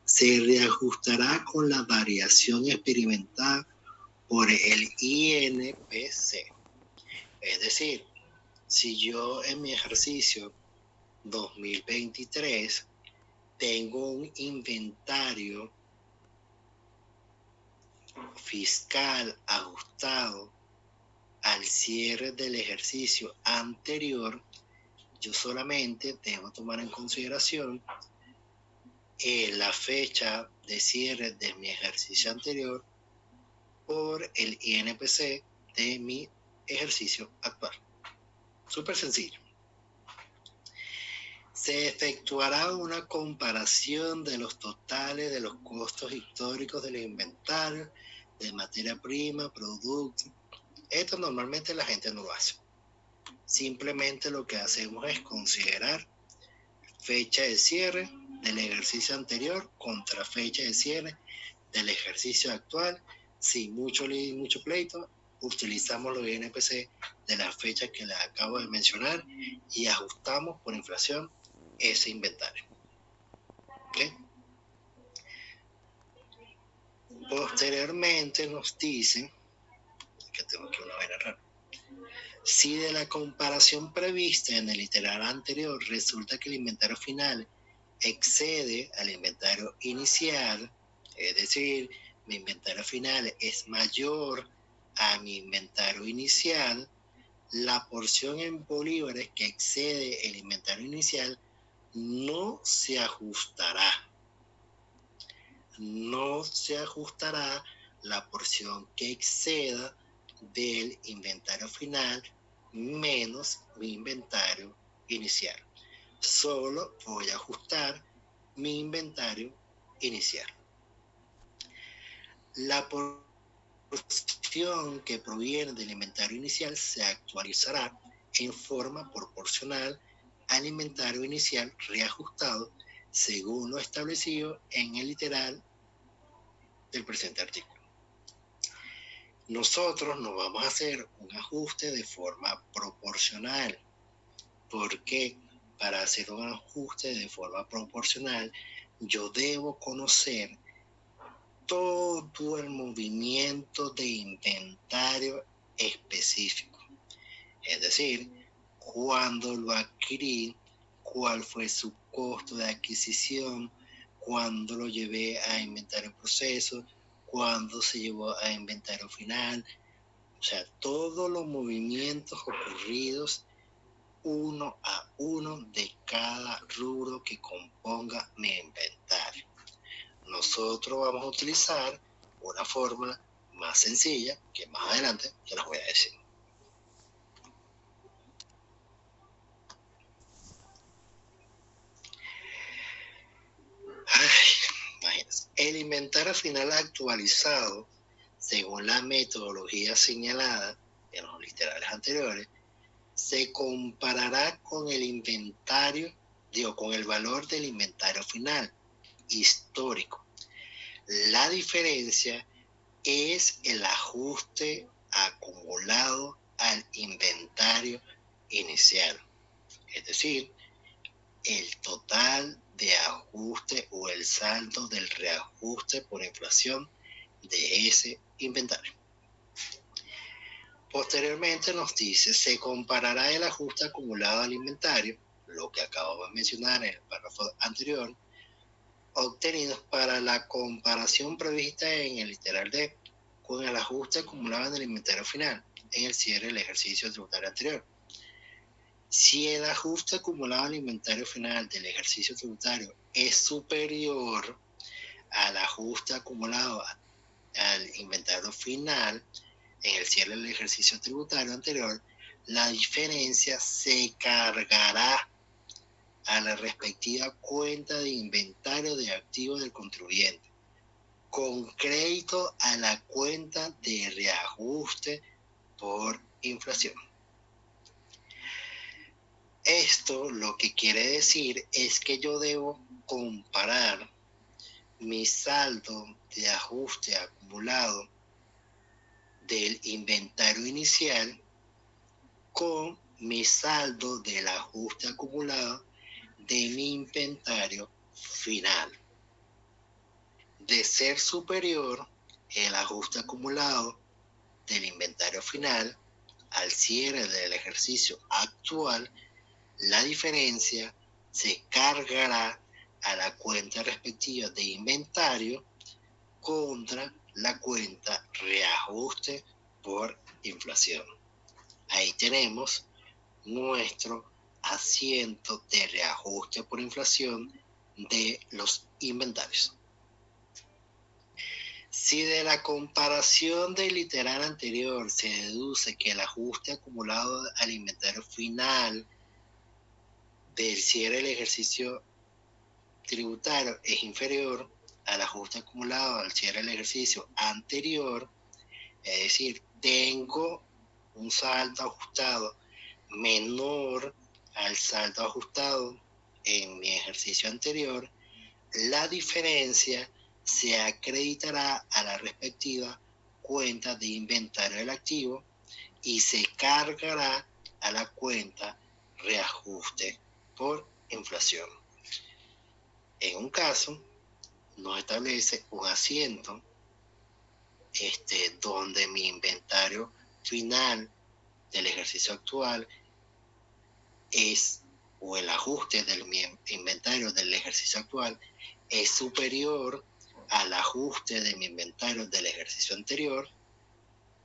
se reajustará con la variación experimentada por el INPC. Es decir, si yo en mi ejercicio 2023 tengo un inventario fiscal ajustado al cierre del ejercicio anterior, yo solamente debo tomar en consideración la fecha de cierre de mi ejercicio anterior por el INPC de mi ejercicio actual. Súper sencillo. Se efectuará una comparación de los totales de los costos históricos del inventario, de materia prima, producto. Esto normalmente la gente no lo hace. Simplemente lo que hacemos es considerar fecha de cierre del ejercicio anterior contra fecha de cierre del ejercicio actual. Sin mucho pleito, utilizamos los INPC de la fecha que les acabo de mencionar y ajustamos por inflación ese inventario. ¿Okay? Posteriormente nos dicen que tengo aquí una vaina rara. Si de la comparación prevista en el literal anterior resulta que el inventario final excede al inventario inicial, es decir, mi inventario final es mayor a mi inventario inicial, la porción en bolívares que excede el inventario inicial no se ajustará. No se ajustará la porción que exceda del inventario final menos mi inventario inicial. Solo voy a ajustar mi inventario inicial. La porción que proviene del inventario inicial se actualizará en forma proporcional al inventario inicial reajustado según lo establecido en el literal del presente artículo. Nosotros nos vamos a hacer un ajuste de forma proporcional. Porque para hacer un ajuste de forma proporcional, yo debo conocer todo el movimiento de inventario específico. Es decir, cuándo lo adquirí, cuál fue su costo de adquisición, cuándo lo llevé a inventario proceso, cuándo se llevó a inventario final. O sea, todos los movimientos ocurridos uno a uno de cada rubro que componga mi inventario. Nosotros vamos a utilizar una fórmula más sencilla que más adelante se las voy a decir. Imagínense. El inventario final actualizado según la metodología señalada en los literales anteriores se comparará con el inventario, con el valor del inventario final histórico. La diferencia es el ajuste acumulado al inventario inicial, es decir, el total de ajuste o el saldo del reajuste por inflación de ese inventario. Posteriormente nos dice, se comparará el ajuste acumulado al inventario, lo que acabo de mencionar en el párrafo anterior, obtenidos para la comparación prevista en el literal D con el ajuste acumulado en el inventario final, en el cierre del ejercicio tributario anterior. Si el ajuste acumulado al inventario final del ejercicio tributario es superior al ajuste acumulado al inventario final en el cierre del ejercicio tributario anterior, la diferencia se cargará a la respectiva cuenta de inventario de activos del contribuyente, con crédito a la cuenta de reajuste por inflación. Esto lo que quiere decir es que yo debo comparar mi saldo de ajuste acumulado del inventario inicial con mi saldo del ajuste acumulado de mi inventario final. De ser superior el ajuste acumulado del inventario final al cierre del ejercicio actual, la diferencia se cargará a la cuenta respectiva de inventario contra la cuenta reajuste por inflación. Ahí tenemos nuestro asiento de reajuste por inflación de los inventarios. Si de la comparación del literal anterior se deduce que el ajuste acumulado al inventario final del cierre del ejercicio tributario es inferior al ajuste acumulado al cierre del ejercicio anterior, es decir, tengo un saldo ajustado menor al saldo ajustado en mi ejercicio anterior, la diferencia se acreditará a la respectiva cuenta de inventario del activo y se cargará a la cuenta reajuste por inflación. En un caso, nos establece un asiento donde mi inventario final del ejercicio actual es, o el ajuste del inventario del ejercicio actual es superior al ajuste de mi inventario del ejercicio anterior,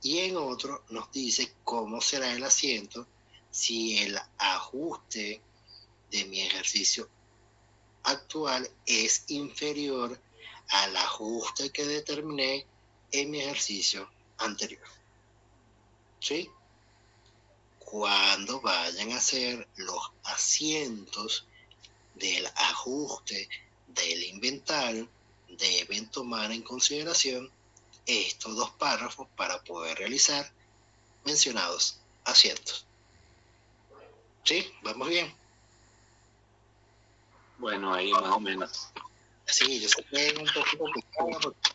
y en otro nos dice cómo será el asiento si el ajuste de mi ejercicio actual es inferior al ajuste que determiné en mi ejercicio anterior. ¿Sí? Cuando vayan a hacer los asientos del ajuste del inventario, deben tomar en consideración estos dos párrafos para poder realizar mencionados asientos. ¿Sí? ¿Vamos bien? Bueno, ahí más o menos. Sí, yo sé que es un poco complicado porque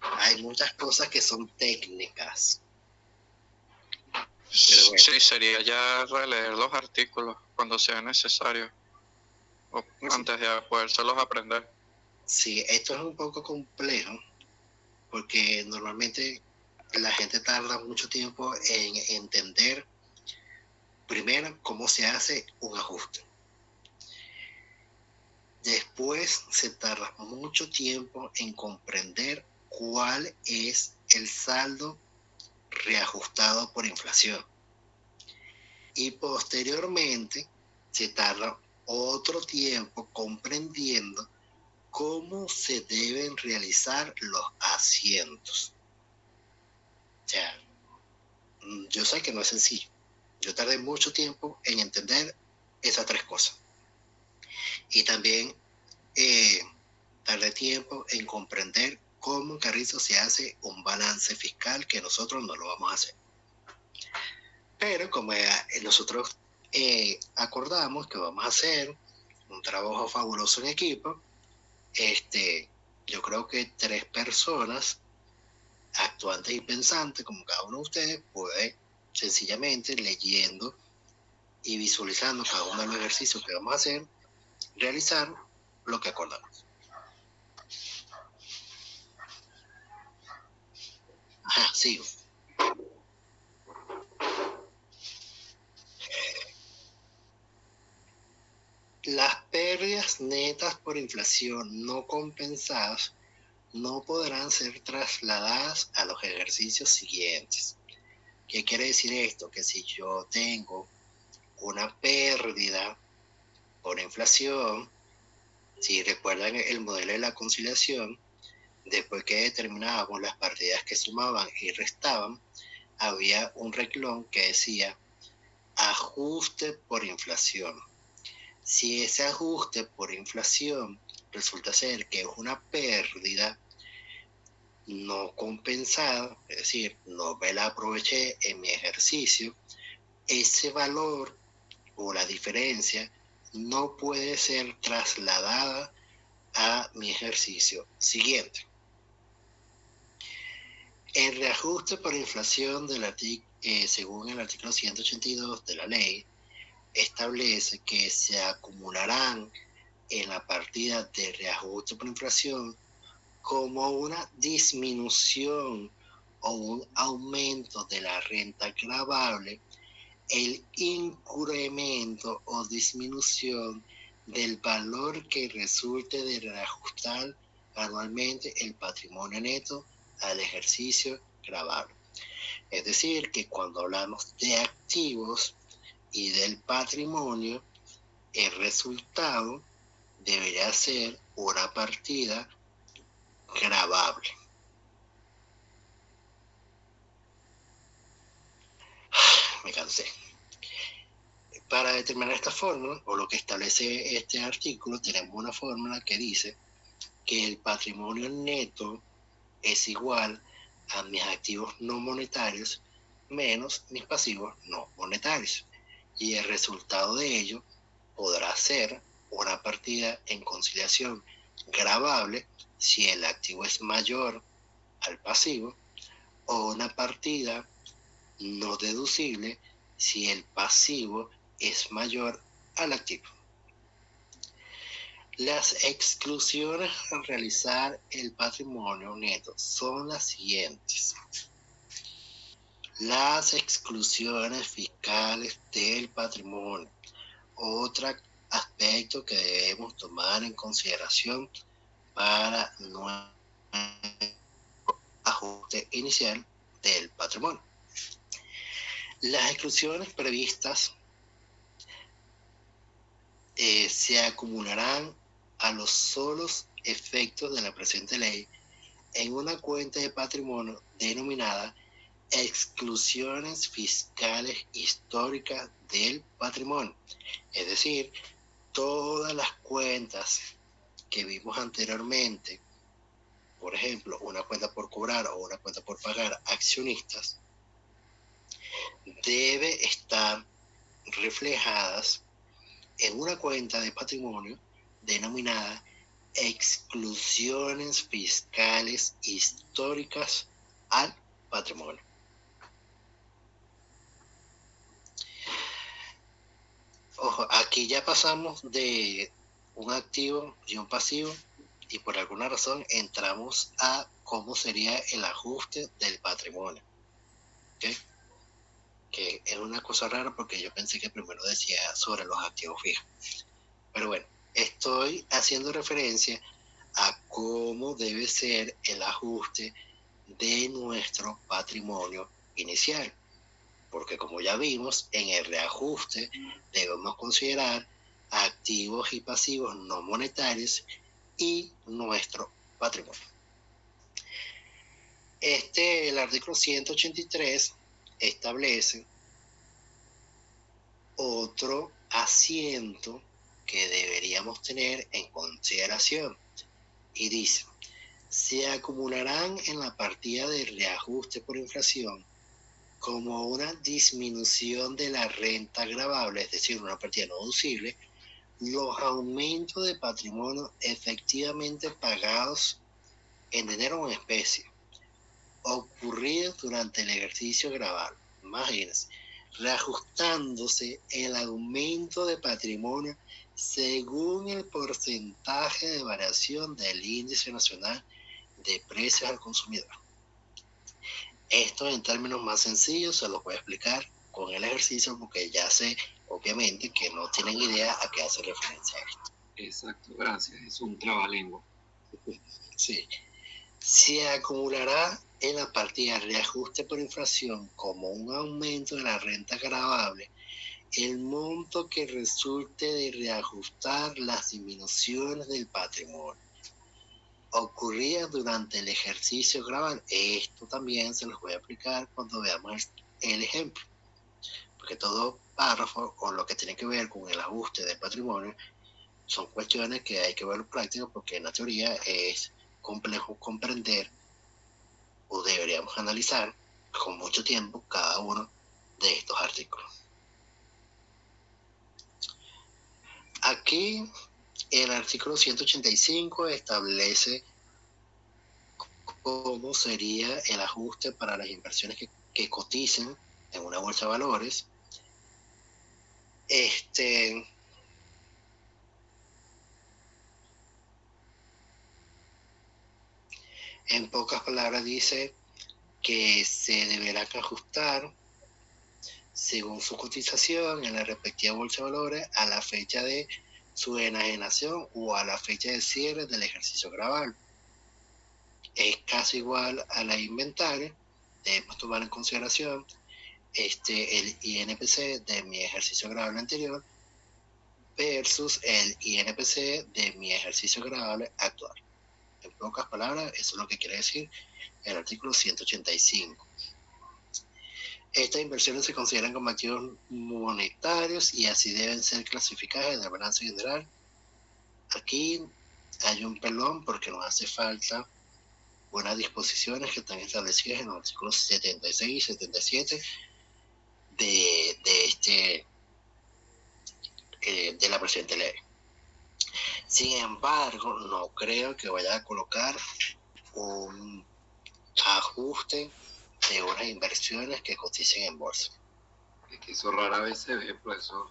hay muchas cosas que son técnicas. Pero bueno. Sí, sería ya releer los artículos cuando sea necesario, o antes de podérselos aprender. Sí, esto es un poco complejo porque normalmente la gente tarda mucho tiempo en entender primero cómo se hace un ajuste. Después se tarda mucho tiempo en comprender cuál es el saldo reajustado por inflación. Y posteriormente se tarda otro tiempo comprendiendo cómo se deben realizar los asientos. O sea, yo sé que no es sencillo. Yo tardé mucho tiempo en entender esas tres cosas. Y también tardé tiempo en comprender cómo en Carrizo se hace un balance fiscal, que nosotros no lo vamos a hacer. Pero como nosotros acordamos que vamos a hacer un trabajo fabuloso en equipo, yo creo que 3 personas actuantes y pensantes, como cada uno de ustedes, puede sencillamente leyendo y visualizando cada uno de los ejercicios que vamos a hacer, realizar lo que acordamos. Ajá, sigo. Las pérdidas netas por inflación no compensadas no podrán ser trasladadas a los ejercicios siguientes. ¿Qué quiere decir esto? Que si yo tengo una pérdida por inflación, si recuerdan el modelo de la conciliación, después que determinábamos las partidas que sumaban y restaban, había un renglón que decía ajuste por inflación. Si ese ajuste por inflación resulta ser que es una pérdida no compensada, es decir, no me la aproveché en mi ejercicio, ese valor o la diferencia no puede ser trasladada a mi ejercicio siguiente. El reajuste por inflación según el artículo 182 de la ley establece que se acumularán en la partida de reajuste por inflación como una disminución o un aumento de la renta gravable, el incremento o disminución del valor que resulte de reajustar anualmente el patrimonio neto al ejercicio gravable. Es decir, que cuando hablamos de activos y del patrimonio, el resultado debería ser una partida gravable. Me cansé. Para determinar esta fórmula, o lo que establece este artículo, tenemos una fórmula que dice que el patrimonio neto es igual a mis activos no monetarios menos mis pasivos no monetarios. Y el resultado de ello podrá ser una partida en conciliación gravable si el activo es mayor al pasivo, o una partida no deducible si el pasivo es mayor al activo. Las exclusiones al realizar el patrimonio neto son las siguientes. Las exclusiones fiscales del patrimonio. Otro aspecto que debemos tomar en consideración para nuestro ajuste inicial del patrimonio. Las exclusiones previstas se acumularán a los solos efectos de la presente ley en una cuenta de patrimonio denominada exclusiones fiscales históricas del patrimonio. Es decir, todas las cuentas que vimos anteriormente, por ejemplo, una cuenta por cobrar o una cuenta por pagar accionistas, debe estar reflejadas en una cuenta de patrimonio denominada exclusiones fiscales históricas al patrimonio. Ojo, aquí ya pasamos de un activo y un pasivo y por alguna razón entramos a cómo sería el ajuste del patrimonio. ¿Okay? Que es una cosa rara porque yo pensé que primero decía sobre los activos fijos. Pero bueno, estoy haciendo referencia a cómo debe ser el ajuste de nuestro patrimonio inicial. Porque como ya vimos, en el reajuste debemos considerar activos y pasivos no monetarios y nuestro patrimonio. El artículo 183 establece otro asiento que deberíamos tener en consideración y dice: se acumularán en la partida de reajuste por inflación como una disminución de la renta gravable, es decir, una partida no deducible, los aumentos de patrimonio efectivamente pagados en dinero o en especie, ocurridos durante el ejercicio gravable. Imagínense, reajustándose el aumento de patrimonio según el porcentaje de variación del índice nacional de precios al consumidor. Esto en términos más sencillos se los voy a explicar con el ejercicio porque ya sé, obviamente, que no tienen idea a qué hace referencia a esto. Exacto, gracias. Es un trabalengua. Sí. Se acumulará en la partida reajuste por inflación como un aumento de la renta gravable el monto que resulte de reajustar las disminuciones del patrimonio ocurridas durante el ejercicio gravable. Esto también se los voy a aplicar cuando veamos el ejemplo, porque todo párrafo o lo que tiene que ver con el ajuste del patrimonio son cuestiones que hay que ver en práctica, porque en la teoría es complejo comprender o deberíamos analizar con mucho tiempo cada uno de estos artículos. Aquí el artículo 185 establece cómo sería el ajuste para las inversiones que coticen en una bolsa de valores. En pocas palabras dice que se deberá ajustar según su cotización en la respectiva bolsa de valores a la fecha de su enajenación o a la fecha de cierre del ejercicio gravable. Es casi igual a la inventario. Debemos tomar en consideración el INPC de mi ejercicio gravable anterior, versus el INPC de mi ejercicio gravable actual. En pocas palabras, eso es lo que quiere decir el artículo 185. Estas inversiones se consideran como activos monetarios y así deben ser clasificadas en el balance general. Aquí hay un pelón porque nos hace falta unas disposiciones que están establecidas en los artículos 76 y 77 de la presente ley. Sin embargo, no creo que vaya a colocar un ajuste de unas inversiones que cotizan en bolsa. Es que eso rara vez se ve, profesor.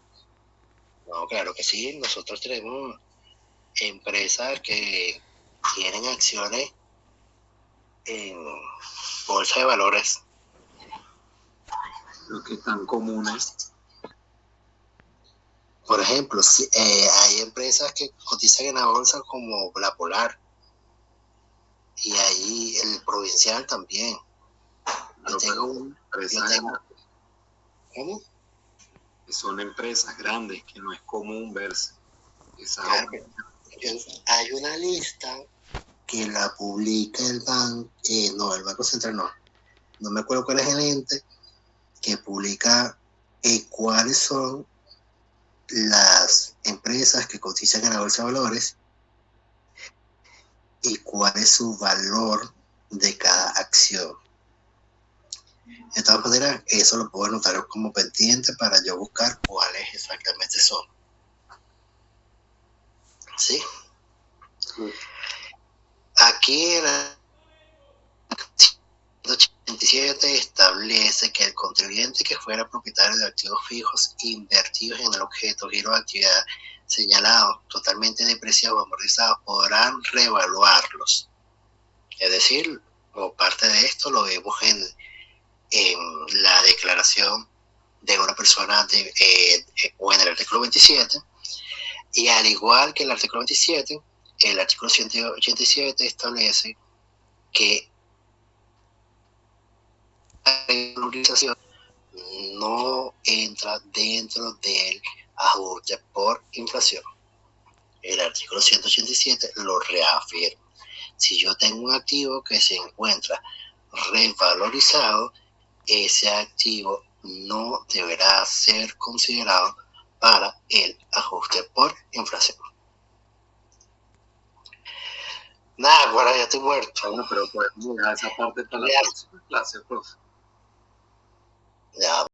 No, claro que sí. Nosotros tenemos empresas que tienen acciones en bolsa de valores. Lo que están comunes. Por ejemplo, hay empresas que cotizan en la bolsa como la Polar y ahí el Provincial también. ¿Cómo? Son empresas grandes que no es común verse. Claro, hay una lista que la publica el banco, el Banco Central no me acuerdo cuál es el ente, que publica cuáles son las empresas que cotizan en la bolsa de valores y cuál es su valor de cada acción. De todas maneras, eso lo puedo anotar como pendiente para yo buscar cuáles exactamente son. ¿Sí? Aquí en el 187 establece que el contribuyente que fuera propietario de activos fijos invertidos en el objeto, giro de actividad señalados, totalmente depreciados o amortizados, podrán reevaluarlos. Es decir, como parte de esto lo vemos en la declaración de una persona o en el artículo 27, y al igual que el artículo 27, el artículo 187 establece que la regularización no entra dentro del ajuste por inflación. El artículo 187 lo reafirma. Si yo tengo un activo que se encuentra revalorizado, ese activo no deberá ser considerado para el ajuste por inflación. Nada, bueno, ya estoy muerto. Bueno, pero podemos dejar esa parte para la próxima clase, profe. Ya,